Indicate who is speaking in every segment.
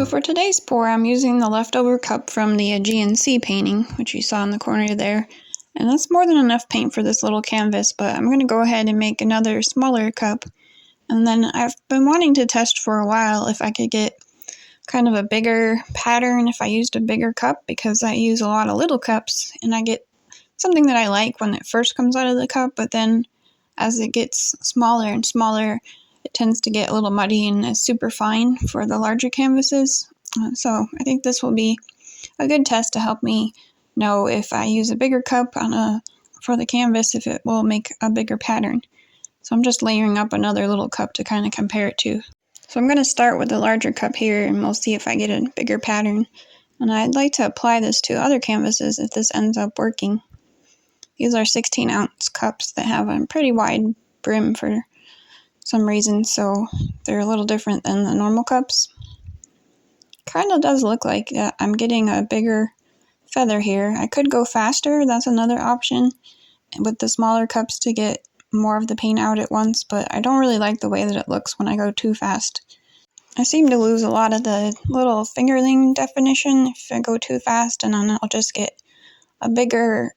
Speaker 1: for today's pour, I'm using the leftover cup from the GNC painting, which you saw in the corner there. And that's more than enough paint for this little canvas, but I'm going to go ahead and make another smaller cup. And then I've been wanting to test for a while if I could get kind of a bigger pattern if I used a bigger cup, because I use a lot of little cups and I get something that I like when it first comes out of the cup, but then as it gets smaller and smaller, it tends to get a little muddy and is super fine for the larger canvases. So I think this will be a good test to help me know if I use a bigger cup for the canvas, if it will make a bigger pattern. So I'm just layering up another little cup to kind of compare it to. So I'm going to start with the larger cup here, and we'll see if I get a bigger pattern. And I'd like to apply this to other canvases if this ends up working. These are 16-ounce cups that have a pretty wide brim for some reason, so they're a little different than the normal cups. Kind of does look like I'm getting a bigger feather here. I could go faster, that's another option, with the smaller cups to get more of the paint out at once, but I don't really like the way that it looks when I go too fast. I seem to lose a lot of the little fingerling definition if I go too fast, and then I'll just get a bigger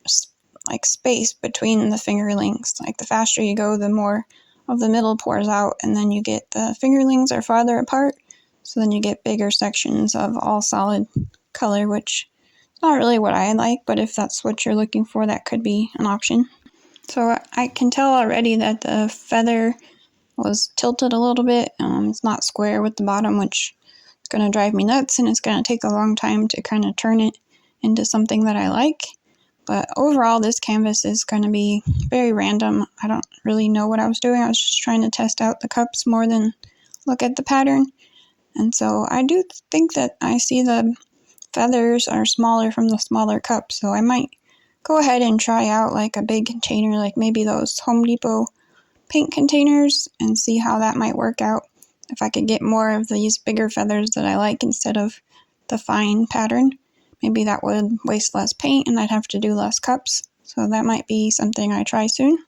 Speaker 1: space between the fingerlings. Like the faster you go, the more of the middle pours out, and then you get the fingerlings are farther apart, so then you get bigger sections of all solid color, which is not really what I like, but if that's what you're looking for, that could be an option. So I can tell already that the feather was tilted a little bit. It's not square with the bottom, which is going to drive me nuts, and it's going to take a long time to kind of turn it into something that I like. But overall, this canvas is going to be very random. I don't really know what I was doing. I was just trying to test out the cups more than look at the pattern. And so I do think that I see the feathers are smaller from the smaller cups. So I might go ahead and try out like a big container, like maybe those Home Depot paint containers, and see how that might work out. If I could get more of these bigger feathers that I like instead of the fine pattern. Maybe that would waste less paint and I'd have to do less cups. So that might be something I try soon.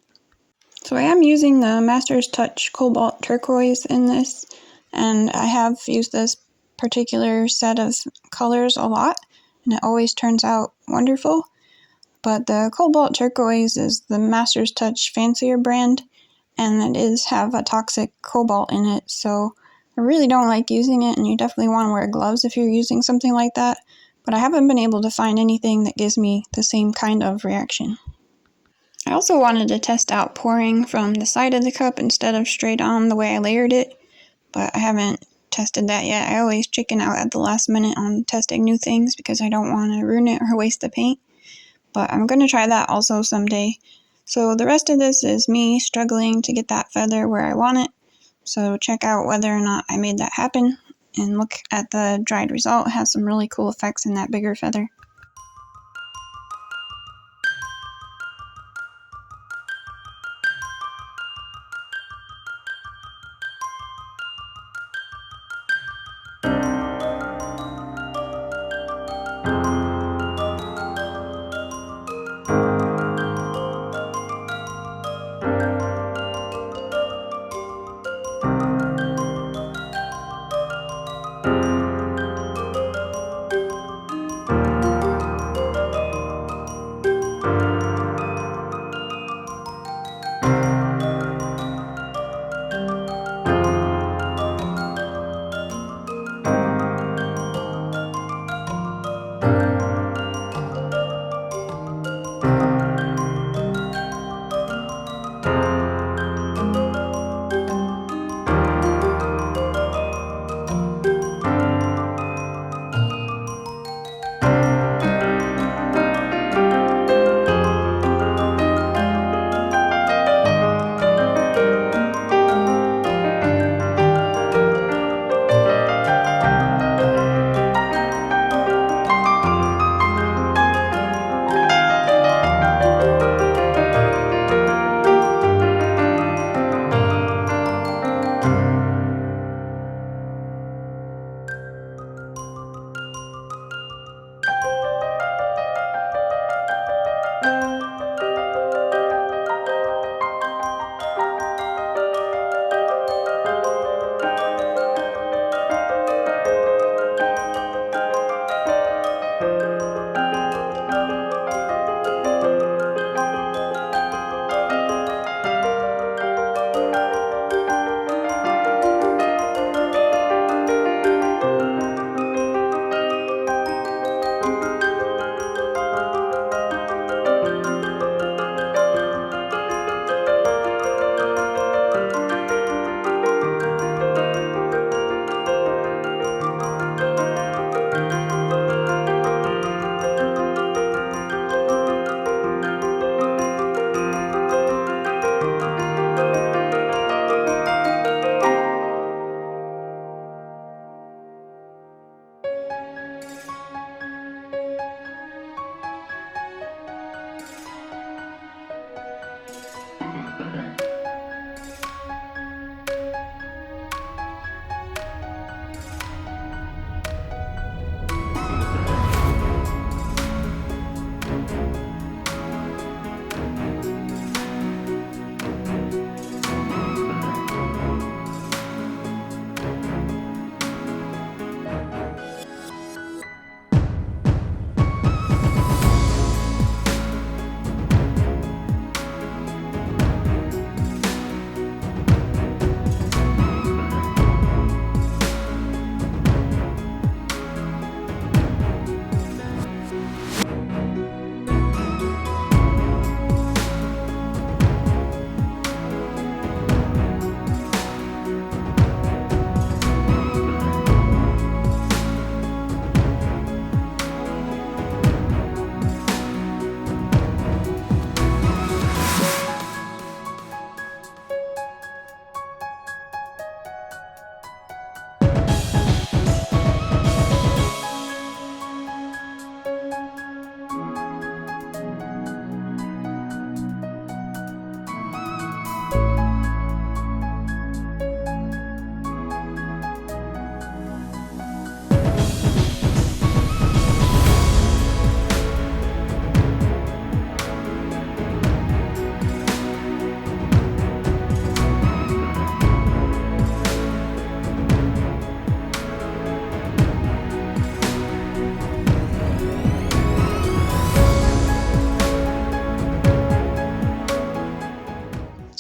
Speaker 1: So I am using the Master's Touch Cobalt Turquoise in this, and I have used this particular set of colors a lot, and it always turns out wonderful. But the Cobalt Turquoise is the Master's Touch fancier brand, and it is have a toxic cobalt in it, so I really don't like using it, and you definitely want to wear gloves if you're using something like that. But I haven't been able to find anything that gives me the same kind of reaction. I also wanted to test out pouring from the side of the cup instead of straight on the way I layered it, but I haven't tested that yet. I always chicken out at the last minute on testing new things because I don't want to ruin it or waste the paint, but I'm going to try that also someday. So the rest of this is me struggling to get that feather where I want it, so check out whether or not I made that happen. And look at the dried result. It has some really cool effects in that bigger feather.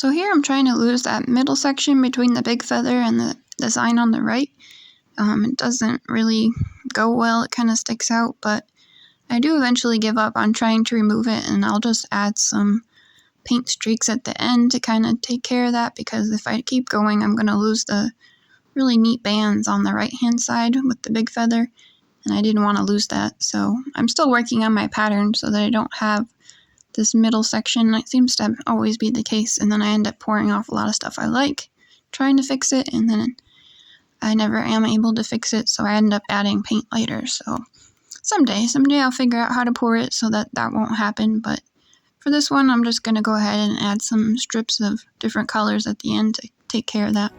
Speaker 1: So here I'm trying to lose that middle section between the big feather and the design on the right. It doesn't really go well, it kind of sticks out, but I do eventually give up on trying to remove it, and I'll just add some paint streaks at the end to kind of take care of that, because if I keep going, I'm going to lose the really neat bands on the right hand side with the big feather, and I didn't want to lose that. So I'm still working on my pattern so that I don't have this middle section. It seems to always be the case, and then I end up pouring off a lot of stuff I like, trying to fix it, and then I never am able to fix it, so I end up adding paint later. So someday I'll figure out how to pour it so that won't happen, but for this one I'm just going to go ahead and add some strips of different colors at the end to take care of that.